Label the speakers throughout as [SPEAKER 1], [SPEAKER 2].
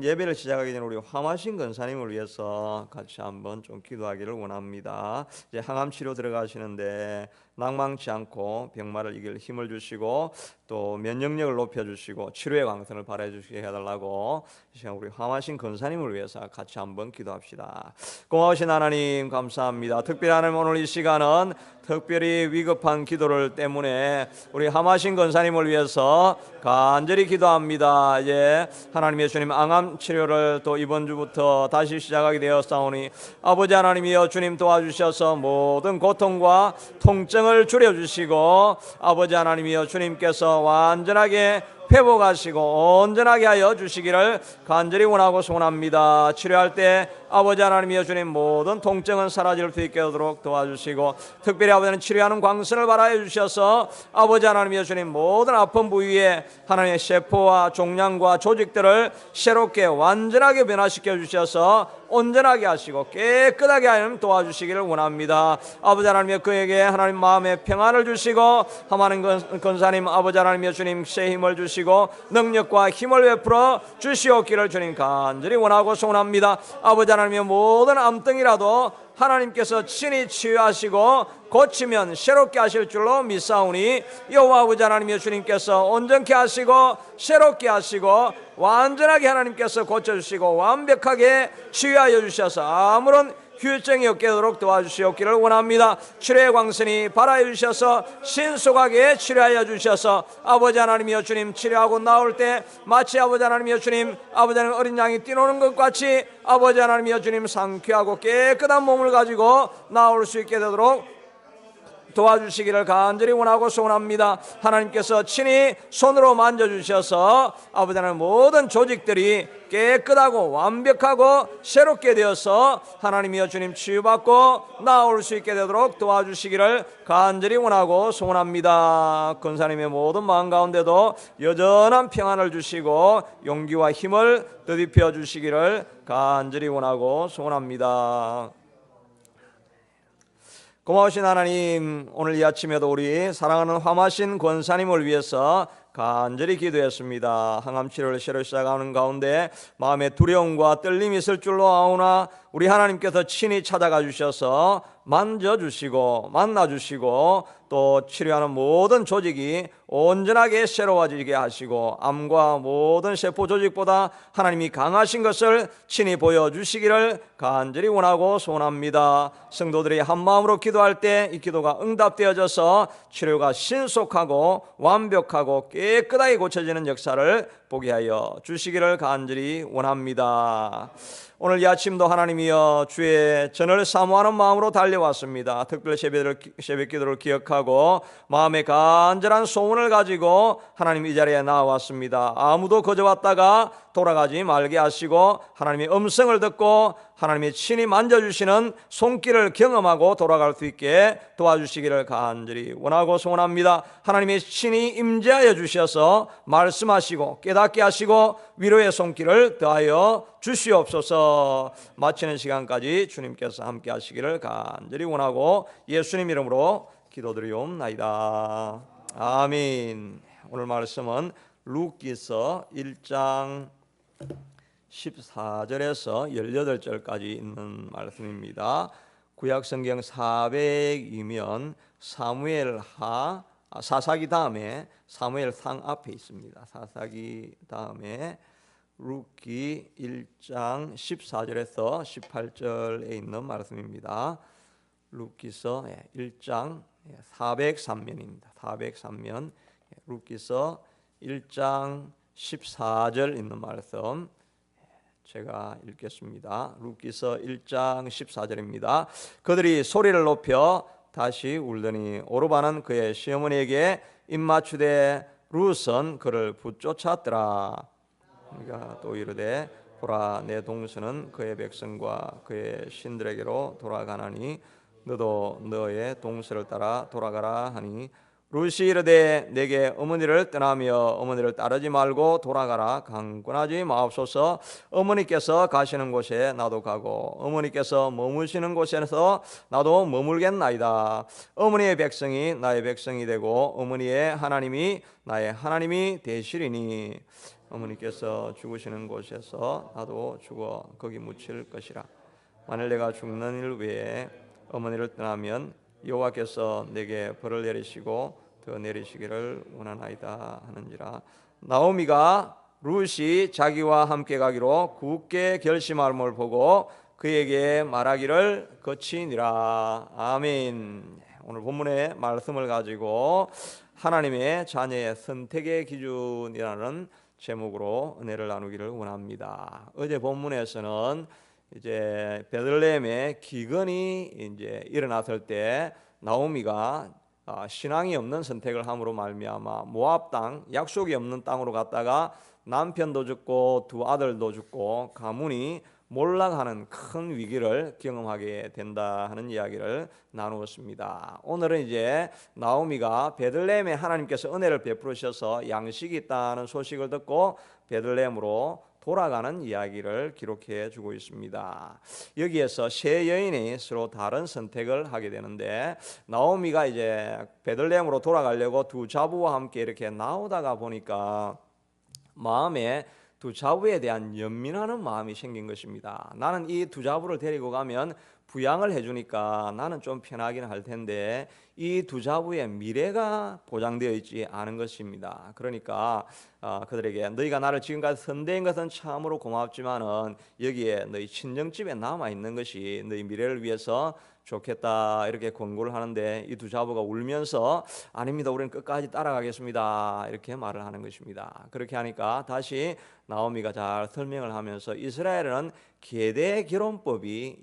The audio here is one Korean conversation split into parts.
[SPEAKER 1] 예배를 시작하기 전에 우리 화마신 권사님을 위해서 같이 한번 좀 기도하기를 원합니다. 이제 항암 치료 들어가시는데 낭망치 않고 병마를 이길 힘을 주시고 또 면역력을 높여주시고 치료의 광선을 발해주시게 해달라고 이 시간 우리 화마신 권사님을 위해서 같이 한번 기도합시다. 고마우신 하나님 감사합니다. 특별히 하나님 오늘 이 시간은 특별히 위급한 기도를 때문에 우리 하마신 권사님을 위해서 간절히 기도합니다. 예, 하나님의 주님 항암 치료를 또 이번 주부터 다시 시작하게 되었사오니 아버지 하나님이여 주님 도와주셔서 모든 고통과 통증을 줄여주시고 아버지 하나님이여 주님께서 완전하게 회복하시고 온전하게 하여 주시기를 간절히 원하고 소원합니다. 치료할 때 아버지 하나님이여 주님 모든 통증은 사라질 수 있게 하도록 도와주시고 특별히 아버지는 치료하는 광선을 발하여 주셔서 아버지 하나님이여 주님 모든 아픈 부위에 하나님의 세포와 종양과 조직들을 새롭게 완전하게 변화시켜 주셔서 온전하게 하시고 깨끗하게 하여 도와주시기를 원합니다. 아버지 하나님이여 그에게 하나님 마음의 평안을 주시고 하나님 권사님 아버지 하나님이여 주님 새 힘을 주시고 능력과 힘을 베풀어 주시옵기를 주님 간절히 원하고 소원합니다. 아버지 하나님이여 모든 암덩이라도 하나님께서 친히 치유하시고 고치면 새롭게 하실 줄로 믿사오니 여호와 아버지 하나님이여 주님께서 온전케 하시고 새롭게 하시고 완전하게 하나님께서 고쳐주시고 완벽하게 치유하여 주셔서 아무런 후유증이 없게 하도록 도와주시옵기를 원합니다. 치료의 광선이 발하여 주셔서 신속하게 치료하여 주셔서 아버지 하나님이여 주님 치료하고 나올 때 마치 아버지 하나님이여 주님 아버지 하나님 어린 양이 뛰노는 것 같이 아버지 하나님이여 주님 상쾌하고 깨끗한 몸을 가지고 나올 수 있게 되도록 도와주시기를 간절히 원하고 소원합니다. 하나님께서 친히 손으로 만져주셔서 아버지 하나님 모든 조직들이 깨끗하고 완벽하고 새롭게 되어서 하나님이여 주님 치유받고 나올 수 있게 되도록 도와주시기를 간절히 원하고 소원합니다. 권사님의 모든 마음 가운데도 여전한 평안을 주시고 용기와 힘을 더입혀 주시기를 간절히 원하고 소원합니다. 고마우신 하나님, 오늘 이 아침에도 우리 사랑하는 화마신 권사님을 위해서 간절히 기도했습니다. 항암 치료를 새로 시작하는 가운데 마음의 두려움과 떨림이 있을 줄로 아오나 우리 하나님께서 친히 찾아가 주셔서 만져주시고 만나주시고 또 치료하는 모든 조직이 온전하게 새로워지게 하시고 암과 모든 세포 조직보다 하나님이 강하신 것을 친히 보여주시기를 간절히 원하고 소원합니다. 성도들이 한마음으로 기도할 때 이 기도가 응답되어져서 치료가 신속하고 완벽하고 깨끗하게 고쳐지는 역사를 보게 하여 주시기를 간절히 원합니다. 오늘 이 아침도 하나님이여 주의 전을 사모하는 마음으로 달려왔습니다. 특별 새벽 기도를 기억하고 마음의 간절한 소원을 가지고 하나님 이 자리에 나왔습니다. 아무도 거저 왔다가 돌아가지 말게 하시고 하나님의 음성을 듣고 하나님이 친히 만져주시는 손길을 경험하고 돌아갈 수 있게 도와주시기를 간절히 원하고 소원합니다. 하나님이 친히 임재하여 주셔서 말씀하시고 깨닫게 하시고 위로의 손길을 더하여 주시옵소서. 마치는 시간까지 주님께서 함께 하시기를 간절히 원하고 예수님 이름으로 기도드리옵나이다. 아멘. 오늘 말씀은 루키서 1장 14절에서 18절까지 있는 말씀입니다. 구약성경 400이면 사사기 다음에 사무엘상 앞에 있습니다. 사사기 다음에 루키 1장 14절에서 18절에 있는 말씀입니다. 루키서 1장 403면입니다. 403면 루키서 1장 14절 있는 말씀 제가 읽겠습니다. 루키서 1장 14절입니다. 그들이 소리를 높여 다시 울더니 오르바는 그의 시어머니에게 입맞추되 룻은 그를 붙쫓았더라. 그러니까 또 이르되 보라 내 동서는 그의 백성과 그의 신들에게로 돌아가나니 너도 너의 동서를 따라 돌아가라 하니 룻이 이르되 내게 어머니를 떠나며 어머니를 따르지 말고 돌아가라. 강권하지 마옵소서. 어머니께서 가시는 곳에 나도 가고 어머니께서 머무시는 곳에서 나도 머물겠나이다. 어머니의 백성이 나의 백성이 되고 어머니의 하나님이 나의 하나님이 되시리니 어머니께서 죽으시는 곳에서 나도 죽어 거기 묻힐 것이라. 만일 내가 죽는 일 외에 어머니를 떠나면 여호와께서 내게 벌을 내리시고 더 내리시기를 원하나이다 하는지라. 나오미가 룻이 자기와 함께 가기로 굳게 결심함을 보고 그에게 말하기를 거치니라. 아멘. 오늘 본문의 말씀을 가지고 하나님의 자녀의 선택의 기준이라는 제목으로 은혜를 나누기를 원합니다. 어제 본문에서는 이제 베들레헴의 기근이 이제 일어났을 때 나오미가 신앙이 없는 선택을 함으로 말미암아 모압 땅, 약속이 없는 땅으로 갔다가 남편도 죽고 두 아들도 죽고 가문이 몰락하는 큰 위기를 경험하게 된다 하는 이야기를 나누었습니다. 오늘은 이제 나오미가 베들레헴에 하나님께서 은혜를 베푸셔서 양식이 있다는 소식을 듣고 베들레헴으로 돌아가는 이야기를 기록해 주고 있습니다. 여기에서 세 여인이 서로 다른 선택을 하게 되는데, 나오미가 이제 베들레헴으로 돌아가려고 두 자부와 함께 이렇게 나오다가 보니까 마음에 두 자부에 대한 연민하는 마음이 생긴 것입니다. 나는 이 두 자부를 데리고 가면 부양을 해주니까 나는 좀 편하긴 할 텐데 이 두 자부의 미래가 보장되어 있지 않은 것입니다. 그러니까 그들에게 너희가 나를 지금까지 선대한 것은 참으로 고맙지만은 여기에 너희 친정집에 남아 있는 것이 너희 미래를 위해서 좋겠다 이렇게 권고를 하는데, 이 두 자부가 울면서 아닙니다, 우리는 끝까지 따라가겠습니다 이렇게 말을 하는 것입니다. 그렇게 하니까 다시 나오미가 잘 설명을 하면서 이스라엘은 계대 결혼법이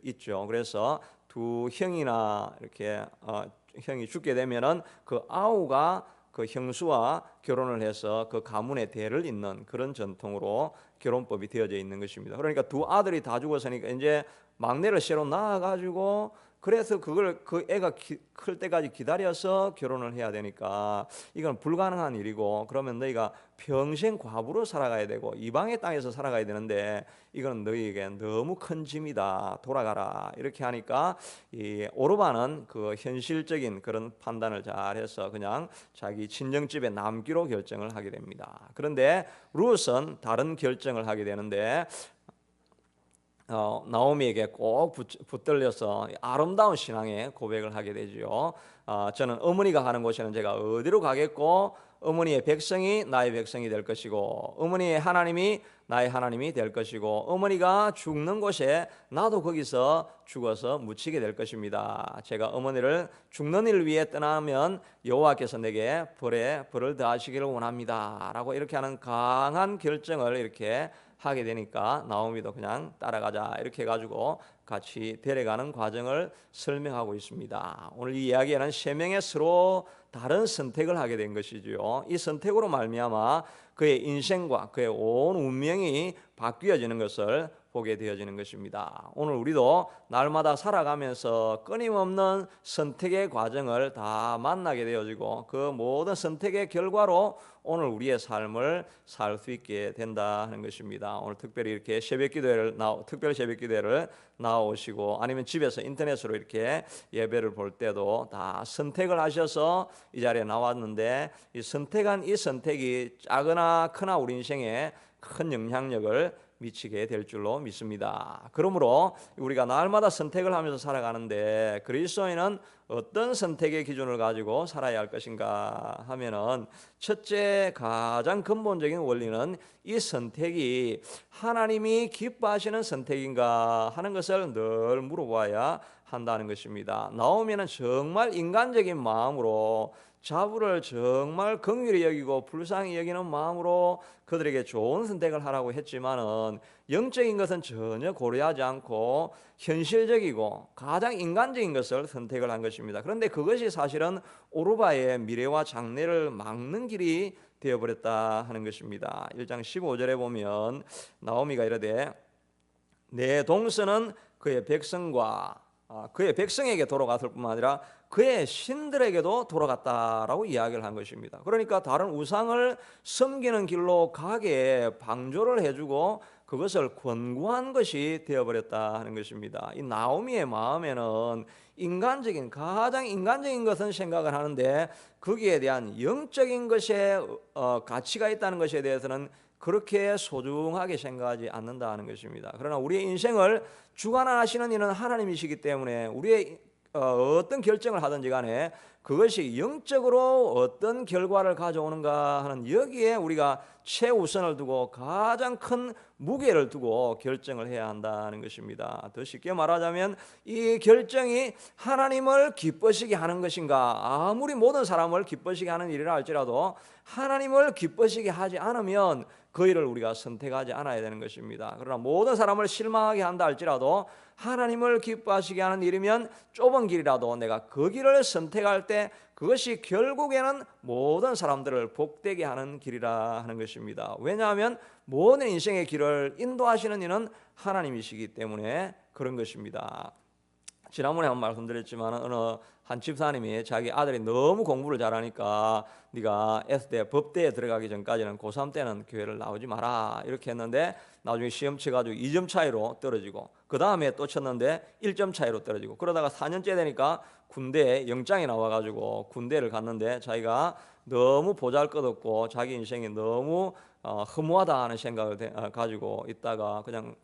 [SPEAKER 1] 있죠. 그래서 두 형이나 이렇게 형이 죽게 되면은 그 아우가 그 형수와 결혼을 해서 그 가문의 대를 잇는 그런 전통으로 결혼법이 되어져 있는 것입니다. 그러니까 두 아들이 다 죽었으니까 이제 막내를 새로 낳아가지고 그래서 그걸 그 애가 클 때까지 기다려서 결혼을 해야 되니까 이건 불가능한 일이고, 그러면 너희가 평생 과부로 살아가야 되고 이방의 땅에서 살아가야 되는데 이건 너희에게 너무 큰 짐이다, 돌아가라 이렇게 하니까 이 오르반은 그 현실적인 그런 판단을 잘해서 그냥 자기 친정집에 남기로 결정을 하게 됩니다. 그런데 룻은 다른 결정을 하게 되는데 나오미에게 꼭 붙들려서 아름다운 신앙의 고백을 하게 되죠. 저는 어머니가 가는 곳에는 제가 어디로 가겠고 어머니의 백성이 나의 백성이 될 것이고 어머니의 하나님이 나의 하나님이 될 것이고 어머니가 죽는 곳에 나도 거기서 죽어서 묻히게 될 것입니다. 제가 어머니를 죽는 일을 위해 떠나면 여호와께서 내게 벌을 더하시기를 원합니다 라고 이렇게 하는 강한 결정을 이렇게 하게 되니까 나오미도 그냥 따라가자 이렇게 해가지고 같이 데려가는 과정을 설명하고 있습니다. 오늘 이 이야기에는 세 명의 서로 다른 선택을 하게 된 것이죠. 이 선택으로 말미암아 그의 인생과 그의 온 운명이 바뀌어지는 것을 보게 되어지는 것입니다. 오늘 우리도 날마다 살아가면서 끊임없는 선택의 과정을 다 만나게 되어지고 그 모든 선택의 결과로 오늘 우리의 삶을 살 수 있게 된다 하는 것입니다. 오늘 특별히 이렇게 특별 새벽 기도회를 나오시고 아니면 집에서 인터넷으로 이렇게 예배를 볼 때도 다 선택을 하셔서 이 자리에 나왔는데, 이 선택이 작으나 크나 우리 인생에 큰 영향력을 미치게 될 줄로 믿습니다. 그러므로 우리가 날마다 선택을 하면서 살아가는데 그리스도인은 어떤 선택의 기준을 가지고 살아야 할 것인가 하면은, 첫째 가장 근본적인 원리는 이 선택이 하나님이 기뻐하시는 선택인가 하는 것을 늘 물어봐야 한다는 것입니다. 나오미는 정말 인간적인 마음으로 자부를 정말 긍휼히 여기고 불쌍히 여기는 마음으로 그들에게 좋은 선택을 하라고 했지만은 영적인 것은 전혀 고려하지 않고 현실적이고 가장 인간적인 것을 선택을 한 것입니다. 그런데 그것이 사실은 오르바의 미래와 장래를 막는 길이 되어버렸다 하는 것입니다. 1장 15절에 보면 나오미가 이르되 내 동서는 그의 백성에게 돌아갔을 뿐만 아니라 그의 신들에게도 돌아갔다라고 이야기를 한 것입니다. 그러니까 다른 우상을 섬기는 길로 가게 방조를 해주고 그것을 권고한 것이 되어버렸다 하는 것입니다. 이 나오미의 마음에는 가장 인간적인 것은 생각을 하는데 거기에 대한 영적인 것에 가치가 있다는 것에 대해서는 그렇게 소중하게 생각하지 않는다는 것입니다. 그러나 우리의 인생을 주관하시는 이는 하나님이시기 때문에 우리의 어떤 결정을 하든지 간에 그것이 영적으로 어떤 결과를 가져오는가 하는 여기에 우리가 최우선을 두고 가장 큰 무게를 두고 결정을 해야 한다는 것입니다. 더 쉽게 말하자면 이 결정이 하나님을 기쁘시게 하는 것인가, 아무리 모든 사람을 기쁘시게 하는 일이라 할지라도 하나님을 기쁘시게 하지 않으면 그 일을 우리가 선택하지 않아야 되는 것입니다. 그러나 모든 사람을 실망하게 한다 할지라도 하나님을 기뻐하시게 하는 일이면 좁은 길이라도 내가 그 길을 선택할 때 그것이 결국에는 모든 사람들을 복되게 하는 길이라 하는 것입니다. 왜냐하면 모든 인생의 길을 인도하시는 이는 하나님이시기 때문에 그런 것입니다. 지난번에 한번 말씀드렸지만 어느 한 집사님이 자기 아들이 너무 공부를 잘하니까 네가 S대 법대에 들어가기 전까지는 고3 때는 교회를 나오지 마라 이렇게 했는데 나중에 시험 쳐가지고 2점 차이로 떨어지고 그 다음에 또 쳤는데 1점 차이로 떨어지고 그러다가 4년째 되니까 군대에 영장이 나와가지고 군대를 갔는데 자기가 너무 보잘것없고 자기 인생이 너무 허무하다 하는 생각을 가지고 있다가 그냥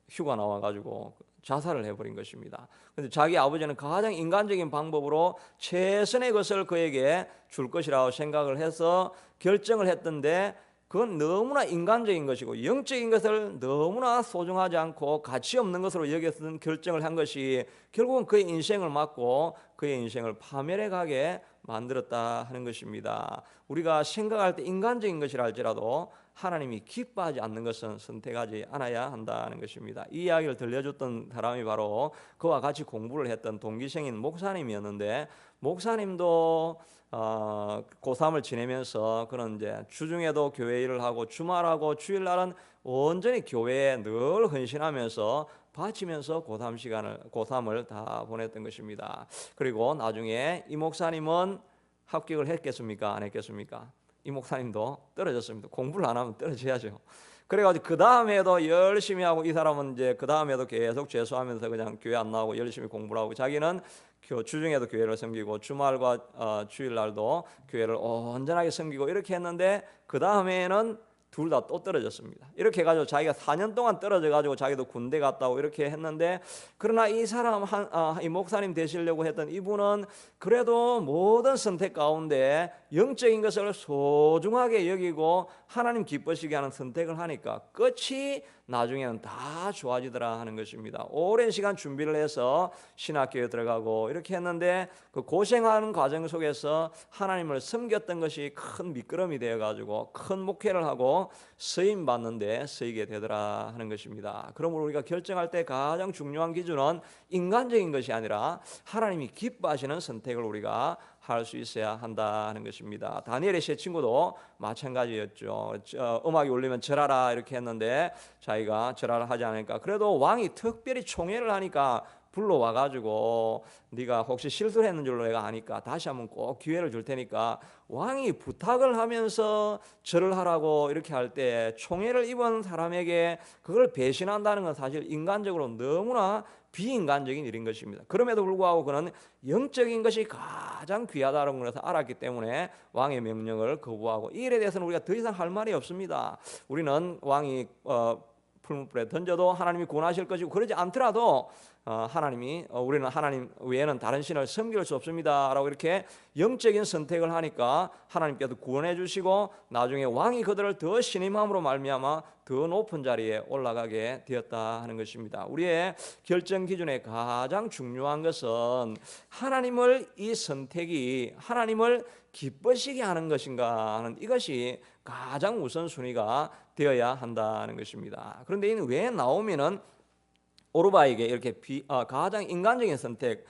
[SPEAKER 1] 휴가 나와가지고 자살을 해버린 것입니다. 그런데 자기 아버지는 가장 인간적인 방법으로 최선의 것을 그에게 줄 것이라고 생각을 해서 결정을 했던데 그건 너무나 인간적인 것이고 영적인 것을 너무나 소중하지 않고 가치 없는 것으로 여겼던 결정을 한 것이 결국은 그의 인생을 막고 그의 인생을 파멸해 가게 만들었다 하는 것입니다. 우리가 생각할 때 인간적인 것이라 할지라도 하나님이 기뻐하지 않는 것은 선택하지 않아야 한다는 것입니다. 이 이야기를 들려줬던 사람이 바로 그와 같이 공부를 했던 동기생인 목사님이었는데 목사님도 고3을 지내면서 그런 이제 주중에도 교회 일을 하고 주말하고 주일날은 온전히 교회에 늘 헌신하면서 바치면서 고3을 다 보냈던 것입니다. 그리고 나중에 이 목사님은 합격을 했겠습니까? 안 했겠습니까? 이 목사님도 떨어졌습니다. 공부를 안 하면 떨어져야죠. 그래가지고 그 다음에도 열심히 하고 이 사람은 이제 그 다음에도 계속 재수하면서 그냥 교회 안 나오고 열심히 공부를 하고 자기는 주중에도 교회를 섬기고 주말과 주일날도 교회를 온전하게 섬기고 이렇게 했는데 그 다음에는 둘 다 또 떨어졌습니다. 이렇게 해가지고 자기가 4년 동안 떨어져가지고 자기도 군대 갔다 오고 이렇게 했는데 그러나 이 사람 이 목사님 되시려고 했던 이분은 그래도 모든 선택 가운데 영적인 것을 소중하게 여기고 하나님 기쁘시게 하는 선택을 하니까 끝이 나중에는 다 좋아지더라 하는 것입니다. 오랜 시간 준비를 해서 신학교에 들어가고 이렇게 했는데 그 고생하는 과정 속에서 하나님을 섬겼던 것이 큰 미끄럼이 되어가지고 큰 목회를 하고 쓰임 받는데 쓰이게 되더라 하는 것입니다. 그러므로 우리가 결정할 때 가장 중요한 기준은 인간적인 것이 아니라 하나님이 기뻐하시는 선택을 우리가 할 수 있어야 한다는 것입니다. 다니엘의 세 친구도 마찬가지였죠. 음악이 울리면 절하라 이렇게 했는데 자기가 절하라 하지 않으니까 그래도 왕이 특별히 총회를 하니까 불러와가지고 네가 혹시 실수를 했는 줄로 내가 아니까 다시 한번 꼭 기회를 줄 테니까 왕이 부탁을 하면서 절을 하라고 이렇게 할 때 총애를 입은 사람에게 그걸 배신한다는 건 사실 인간적으로 너무나 비인간적인 일인 것입니다. 그럼에도 불구하고 그는 영적인 것이 가장 귀하다는 것을 알았기 때문에 왕의 명령을 거부하고 이 일에 대해서는 우리가 더 이상 할 말이 없습니다. 우리는 왕이 풀무불에 던져도 하나님이 구원하실 것이고 그러지 않더라도 우리는 하나님 외에는 다른 신을 섬길 수 없습니다라고 이렇게 영적인 선택을 하니까 하나님께서 구원해 주시고 나중에 왕이 그들을 더 신임함으로 말미암아 더 높은 자리에 올라가게 되었다 하는 것입니다. 우리의 결정 기준의 가장 중요한 것은 하나님을 이 선택이 하나님을 기쁘시게 하는 것인가 하는 이것이 가장 우선순위가 되어야 한다는 것입니다. 그런데 이는 왜 나오미는 오르바에게 이렇게 가장 인간적인 선택,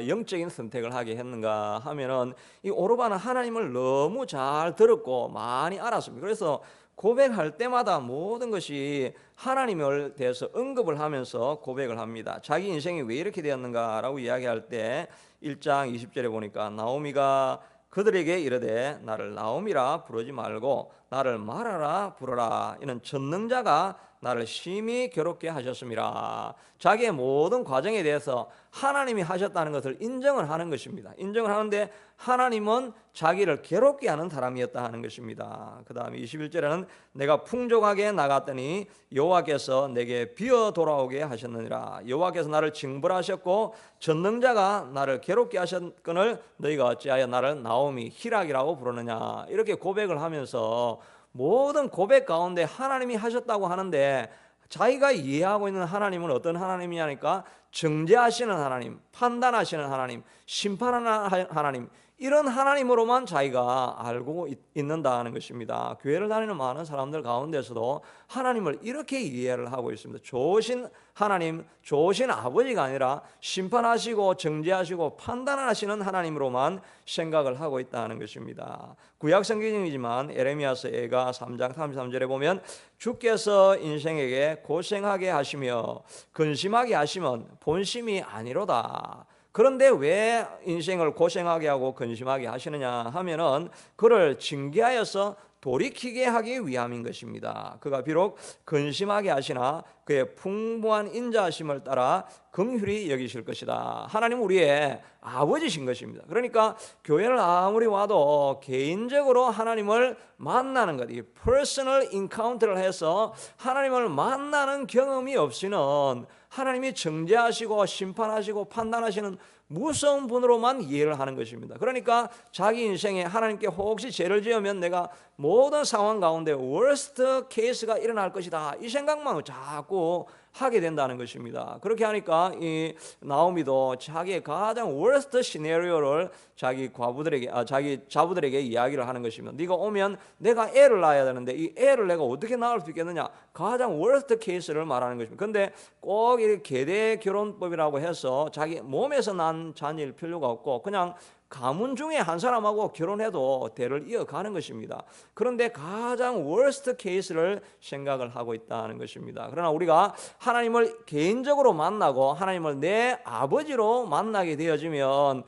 [SPEAKER 1] 영적인 선택을 하게 했는가 하면은 이 오르바는 하나님을 너무 잘 들었고 많이 알았습니다. 그래서 고백할 때마다 모든 것이 하나님을 대해서 언급을 하면서 고백을 합니다. 자기 인생이 왜 이렇게 되었는가라고 이야기할 때 1장 20절에 보니까 나오미가 그들에게 이르되 나를 나오미라 부르지 말고 나를 마라라 부르라. 이는 전능자가 나를 심히 괴롭게 하셨습니다. 자기의 모든 과정에 대해서 하나님이 하셨다는 것을 인정을 하는 것입니다. 인정을 하는데 하나님은 자기를 괴롭게 하는 사람이었다 하는 것입니다. 그 다음에 21절에는 내가 풍족하게 나갔더니 여호와께서 내게 비어 돌아오게 하셨느니라. 여호와께서 나를 징벌하셨고 전능자가 나를 괴롭게 하셨거늘 너희가 어찌하여 나를 나오미 희락이라고 부르느냐. 이렇게 고백을 하면서 모든 고백 가운데 하나님이 하셨다고 하는데 자기가 이해하고 있는 하나님은 어떤 하나님이냐니까 정죄하시는 하나님, 판단하시는 하나님, 심판하는 하나님, 이런 하나님으로만 자기가 알고 있는다는 것입니다. 교회를 다니는 많은 사람들 가운데서도 하나님을 이렇게 이해를 하고 있습니다. 좋으신 하나님, 좋으신 아버지가 아니라 심판하시고 정죄하시고 판단하시는 하나님으로만 생각을 하고 있다는 것입니다. 구약 성경이지만 에레미야서가 3장 33절에 보면 주께서 인생에게 고생하게 하시며 근심하게 하시면 본심이 아니로다. 그런데 왜 인생을 고생하게 하고 근심하게 하시느냐 하면은 그를 징계하여서 돌이키게 하기 위함인 것입니다. 그가 비록 근심하게 하시나 그의 풍부한 인자하심을 따라 긍휼히 여기실 것이다. 하나님 우리의 아버지신 것입니다. 그러니까 교회를 아무리 와도 개인적으로 하나님을 만나는 것, 이 퍼스널 인카운트를 해서 하나님을 만나는 경험이 없이는 하나님이 정죄하시고 심판하시고 판단하시는 무서운 분으로만 이해를 하는 것입니다. 그러니까 자기 인생에 하나님께 혹시 죄를 지으면 내가 모든 상황 가운데 워스트 케이스가 일어날 것이다, 이 생각만 자꾸 하게 된다는 것입니다. 그렇게 하니까 이 나오미도 자기의 가장 워스트 시나리오를 자기 과부들에게 자기 자부들에게 이야기를 하는 것입니다. 네가 오면 내가 애를 낳아야 되는데 이 애를 내가 어떻게 낳을 수 있겠느냐, 가장 워스트 케이스를 말하는 것입니다. 그런데 꼭 이 계대 결혼법이라고 해서 자기 몸에서 난 자녀일 필요가 없고 그냥 가문 중에 한 사람하고 결혼해도 대를 이어가는 것입니다. 그런데 가장 워스트 케이스를 생각을 하고 있다는 것입니다. 그러나 우리가 하나님을 개인적으로 만나고 하나님을 내 아버지로 만나게 되어지면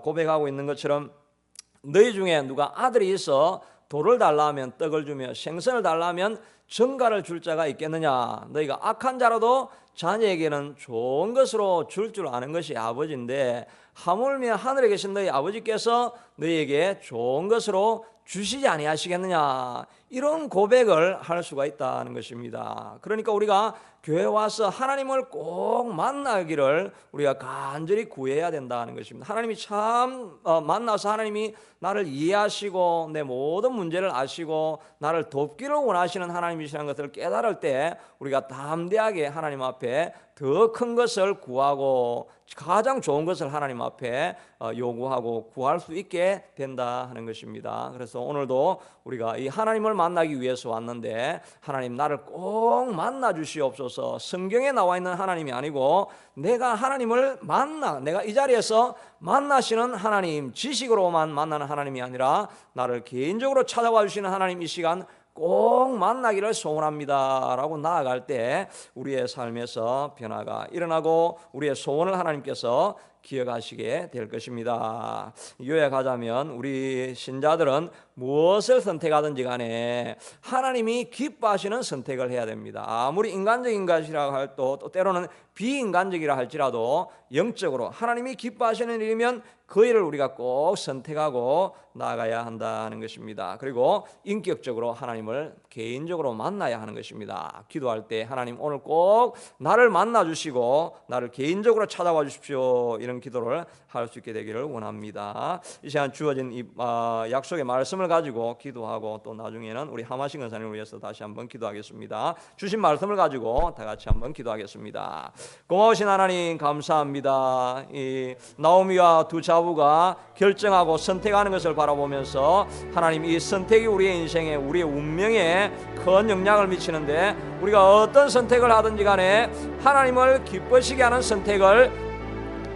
[SPEAKER 1] 고백하고 있는 것처럼 너희 중에 누가 아들이 있어 돌을 달라 하면 떡을 주며 생선을 달라 하면 정갈을 줄 자가 있겠느냐. 너희가 악한 자라도 자녀에게는 좋은 것으로 줄 줄 아는 것이 아버지인데 하물며 하늘에 계신 너희 아버지께서 너희에게 좋은 것으로 주시지 아니하시겠느냐. 이런 고백을 할 수가 있다는 것입니다. 그러니까 우리가 교회 와서 하나님을 꼭 만나기를 우리가 간절히 구해야 된다는 것입니다. 하나님이 참 만나서 하나님이 나를 이해하시고 내 모든 문제를 아시고 나를 돕기를 원하시는 하나님이시라는 것을 깨달을 때 우리가 담대하게 하나님 앞에 더 큰 것을 구하고 가장 좋은 것을 하나님 앞에 요구하고 구할 수 있게 된다 하는 것입니다. 그래서 오늘도 우리가 이 하나님을 만나기 위해서 왔는데 하나님 나를 꼭 만나 주시옵소서. 성경에 나와 있는 하나님이 아니고 내가 하나님을 내가 이 자리에서 만나시는 하나님, 지식으로만 만나는 하나님이 아니라 나를 개인적으로 찾아와 주시는 하나님, 이 시간 꼭 만나기를 소원합니다 라고 나아갈 때 우리의 삶에서 변화가 일어나고 우리의 소원을 하나님께서 기억하시게 될 것입니다. 요약하자면 우리 신자들은 무엇을 선택하든지 간에 하나님이 기뻐하시는 선택을 해야 됩니다. 아무리 인간적인 것이라 할도 또 때로는 비인간적이라 할지라도 영적으로 하나님이 기뻐하시는 일이면 그 일을 우리가 꼭 선택하고 나아가야 한다는 것입니다. 그리고 인격적으로 하나님을 개인적으로 만나야 하는 것입니다. 기도할 때 하나님 오늘 꼭 나를 만나 주시고 나를 개인적으로 찾아와 주십시오, 이런 기도를 할 수 있게 되기를 원합니다. 이 시간 주어진 이 약속의 말씀을 가지고 기도하고 또 나중에는 우리 하마신 권사님을 위해서 다시 한번 기도하겠습니다. 주신 말씀을 가지고 다 같이 한번 기도하겠습니다. 고마우신 하나님 감사합니다. 이 나오미와 두 자부가 결정하고 선택하는 것을 바라보면서 하나님 이 선택이 우리의 인생에 우리의 운명에 큰 영향을 미치는데 우리가 어떤 선택을 하든지 간에 하나님을 기쁘시게 하는 선택을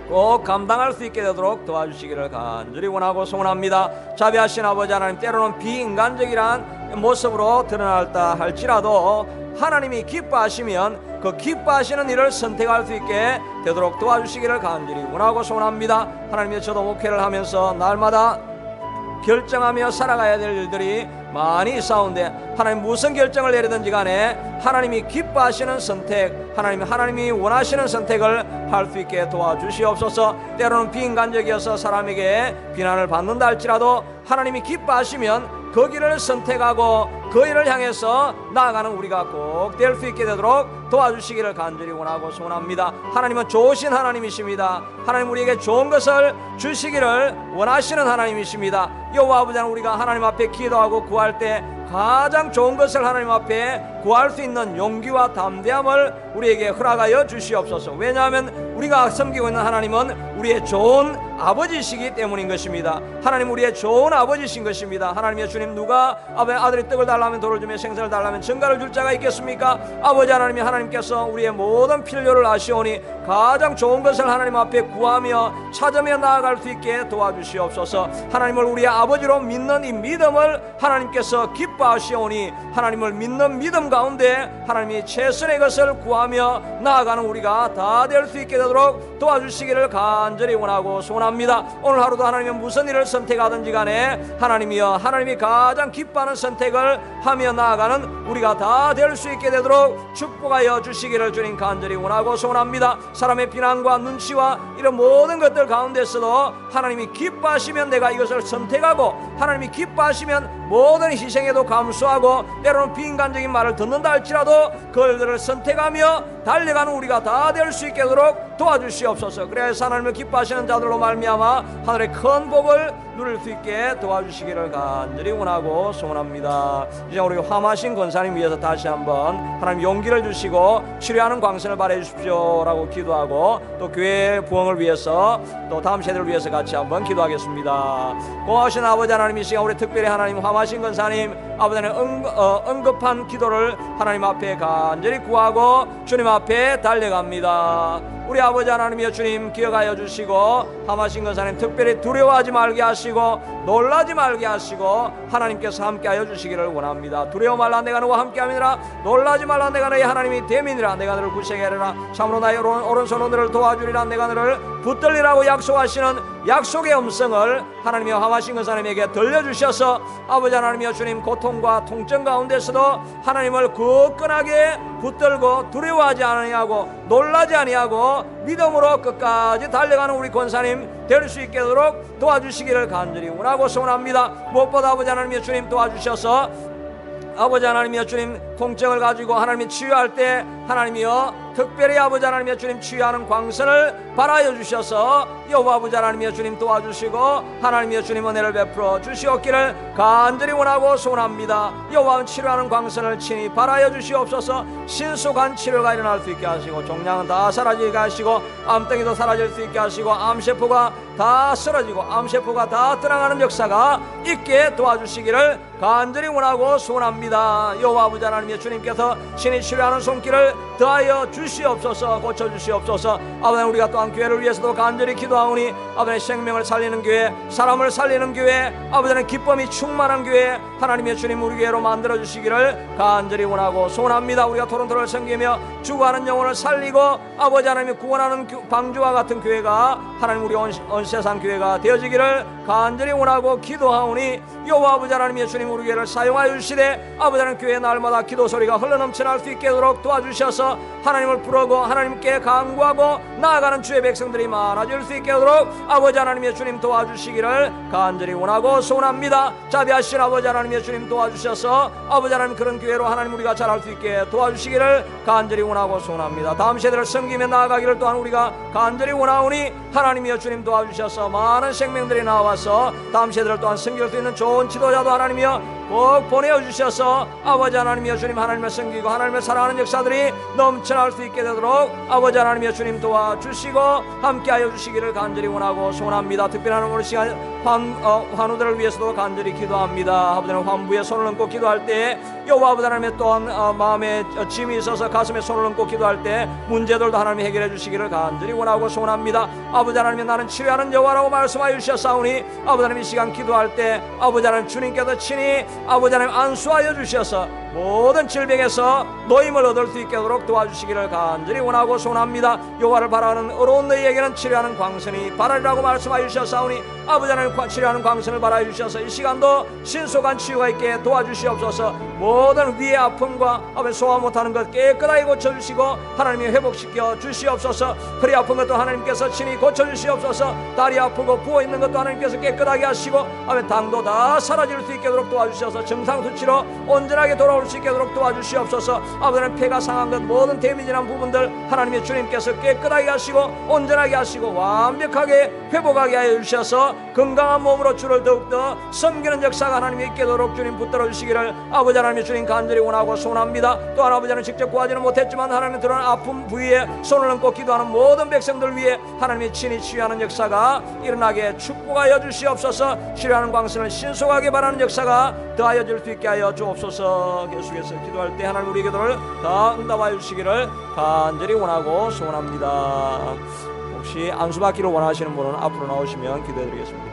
[SPEAKER 1] 꼭 감당할 수 있게 되도록 도와주시기를 간절히 원하고 소원합니다. 자비하신 아버지 하나님, 때로는 비인간적이란 모습으로 드러날다 할지라도 하나님이 기뻐하시면 그 기뻐하시는 일을 선택할 수 있게 되도록 도와주시기를 간절히 원하고 소원합니다. 하나님의 저도 목회를 하면서 날마다 결정하며 살아가야 될 일들이 많이 있사온데 하나님 무슨 결정을 내리든지 간에 하나님이 기뻐하시는 선택, 하나님이 원하시는 선택을 할 수 있게 도와주시옵소서. 때로는 비인간적이어서 사람에게 비난을 받는다 할지라도 하나님이 기뻐하시면 그 길을 선택하고 그 일을 향해서 나아가는 우리가 꼭 될 수 있게 되도록 도와주시기를 간절히 원하고 소원합니다. 하나님은 좋으신 하나님이십니다. 하나님 우리에게 좋은 것을 주시기를 원하시는 하나님이십니다. 여호와 아버지는 우리가 하나님 앞에 기도하고 구할 때 가장 좋은 것을 하나님 앞에 구할 수 있는 용기와 담대함을 우리에게 허락하여 주시옵소서. 왜냐하면 우리가 섬기고 있는 하나님은 우리의 좋은 아버지시기 때문인 것입니다. 하나님 우리의 좋은 아버지신 것입니다. 하나님의 주님, 누가 아들이 떡을 달라면 돌을 주며 생선을 달라면 증가를 줄 자가 있겠습니까? 아버지 하나님이 하나님께서 우리의 모든 필요를 아시오니 가장 좋은 것을 하나님 앞에 구하며 찾으며 나아갈 수 있게 도와주시옵소서. 하나님을 우리의 아버지로 믿는 이 믿음을 하나님께서 기뻐하시오니 하나님을 믿는 믿음 가운데 하나님이 최선의 것을 구하며 나아가는 우리가 다 될 수 있게 되도록 도와주시기를 간절히 원하고 소원합니다. 오늘 하루도 하나님이 무슨 일을 선택하든지 간에 하나님이여, 하나님이 가장 기뻐하는 선택을 하며 나아가는 우리가 다 될 수 있게 되도록 축복하여 주시기를 주님 간절히 원하고 소원합니다. 사람의 비난과 눈치와 이런 모든 것들 가운데서도 하나님이 기뻐하시면 내가 이것을 선택하고, 하나님이 기뻐하시면 모든 희생에도 감수하고, 때로는 비인간적인 말을 듣는다 할지라도 그들을 선택하며 달려가는 우리가 다 될 수 있게 되도록 도와주시옵소서. 그래서 하나님을 기뻐하시는 자들로 말미암아 하늘의 큰 복을 누릴 수 있게 도와주시기를 간절히 원하고 소원합니다. 이제 우리 화마신 권사님 위해서 다시 한번 하나님 용기를 주시고 치료하는 광선을 발해 주십시오 라고 기도하고, 또 교회 부흥을 위해서 또 다음 세대를 위해서 같이 한번 기도하겠습니다. 고마우신 아버지 하나님, 이 시간 우리 특별히 하나님 화마신 권사님 아버지는 응급한 기도를 하나님 앞에 간절히 구하고 주님 앞에 달려갑니다. 우리 아버지 하나님이여, 주님 기억하여 주시고 화마신 권사님 특별히 두려워하지 말게 하시고 놀라지 말게 하시고 하나님께서 함께하여 주시기를 원합니다. 두려워 말라, 내가 너와 함께함이니라. 놀라지 말라, 내가 너의 하나님이 됨이니라. 내가 너를 굳세게 하리라. 참으로 나의 오른손으로 너를 도와주리라. 내가 너를 붙들리라고 약속하시는 약속의 음성을 하나님이여 화마신 권사님에게 들려주셔서 아버지 하나님이여, 주님 고통과 통증 가운데서도 하나님을 굳건하게 붙들고 두려워하지 아니하고 놀라지 아니하고 믿음으로 끝까지 달려가는 우리 권사님 될 수 있게 되도록 도와주시기를 간절히 원하고 소원합니다. 무엇보다 아버지 하나님이여, 주님 도와주셔서 아버지 하나님이여, 주님 통증을 가지고 하나님이 치유할 때 하나님이여 특별히 아버지 하나님이여, 주님 치유하는 광선을 발하여 주셔서 여호와 아버지 하나님이여, 주님 도와주시고 하나님이여, 주님 은혜를 베풀어 주시옵기를 간절히 원하고 소원합니다. 여호와 치료하는 광선을 친히 발하여 주시옵소서. 신속한 치료가 일어날 수 있게 하시고 종양은 다 사라지게 하시고 암덩이도 사라질 수 있게 하시고 암세포가 다 쓰러지고 암세포가 다 떠나가는 역사가 있게 도와주시기를 간절히 원하고 소원합니다. 여호와 아버지 하나님이여, 주님께서 신이 치료하는 손길을 더하여 주시옵소서. 고쳐주시옵소서. 아버지, 우리가 또한 교회를 위해서도 간절히 기도하오니 아버지 생명을 살리는 교회, 사람을 살리는 교회, 아버지는 기쁨이 충만한 교회 하나님의 주님 우리 교회로 만들어주시기를 간절히 원하고 소원합니다. 우리가 토론토를 섬기며 죽어가는 영혼을 살리고 아버지 하나님이 구원하는 방주와 같은 교회가 하나님 우리 온 세상 교회가 되어지기를 간절히 원하고 기도하오니 여호와 아버지 하나님의 주님 우리 교회를 사용하여 주시되 아버지 하나님 교회 날마다 기도 소리가 흘러넘쳐날 수 있게 하도록 도와주셔서 하나님을 부르고 하나님께 간구하고 나아가는 주의 백성들이 많아질 수 있게 하도록 아버지 하나님의 주님 도와주시기를 간절히 원하고 소원합니다. 자비하신 아버지 하나님의 주님 도와주셔서 아버지 하나님 그런 교회로 하나님 우리가 잘할 수 있게 도와주시기를 간절히 원하고 소원합니다. 다음 세대를 섬기며 나아가기를 또한 우리가 간절히 원하오니 하나님이여, 주님 도와주셔서 많은 생명들이 나와서 다음 세대를 또한 섬길 수 있는 좋은 지도자도 하나님이여 꼭 보내주셔서 아버지 하나님이여, 주님 하나님을 섬기고 하나님을 사랑하는 역사들이 넘쳐날 수 있게 되도록 아버지 하나님이여, 주님 도와주시고 함께하여 주시기를 간절히 원하고 소원합니다. 특별한 오늘 시간 환우들을 위해서도 간절히 기도합니다. 아버지는 환부에 손을 얹고 기도할 때 여호와 아버지 하나님의 또한 마음에 짐이 있어서 가슴에 손을 얹고 기도할 때 문제들도 하나님이 해결해 주시기를 간절히 원하고 소원합니다. 아버지 하나님, 나는 치료하는 여호와라고 말씀하여 주셨사오니 아버지 하나님 이 시간 기도할 때 아버지 하나님 주님께서 친히 아버지 하나님 안수하여 주셔서 모든 질병에서 노임을 얻을 수 있게 하도록 도와주시기를 간절히 원하고 소원합니다. 여호와를 바라는 어려운 너희에게는 치료하는 광선이 바라리라고 말씀하여 주셨사오니 아버지 하나님 치료하는 광선을 바라여 주셔서 이 시간도 신속한 치유가 있게 도와주시옵소서. 모든 위의 아픔과 소화 못하는 것 깨끗하게 고쳐주시고 하나님이 회복시켜 주시옵소서. 허리 아픈 것도 하나님께서 친히 고쳐주시옵소서. 다리 아프고 부어있는 것도 하나님께서 깨끗하게 하시고 당도 다 사라질 수 있게 하도록 도와주셔서 정상 수치로 온전하게 돌아올 수 있게 하도록 도와주시옵소서. 아버지는 폐가 상한 것 모든 데미지난 부분들 하나님의 주님께서 깨끗하게 하시고 온전하게 하시고 완벽하게 회복하게 하여 주셔서 건강한 몸으로 주를 더욱더 섬기는 역사가 하나님이 있게 하도록 주님 붙들어 주시기를 아버지 하나님의 주님 간절히 원하고 소원합니다. 또한 아버지는 직접 구하지는 못했지만 하나님의 드러난 아픔 부위에 손을 얹고 기도하는 모든 백성들 위해 하나님이 친히 치유하는 역사가 일어나게 축복하여 주시옵소서. 치료하는 광선을 신속하게 바라는 역사가 더하여 줄 수 있게 하여 주옵소서. 계속해서 기도할 때 하나님 우리 기도를 다 응답하여 주시기를 간절히 원하고 소원합니다. 혹시 안수받기를 원하시는 분은 앞으로 나오시면 기도해 드리겠습니다.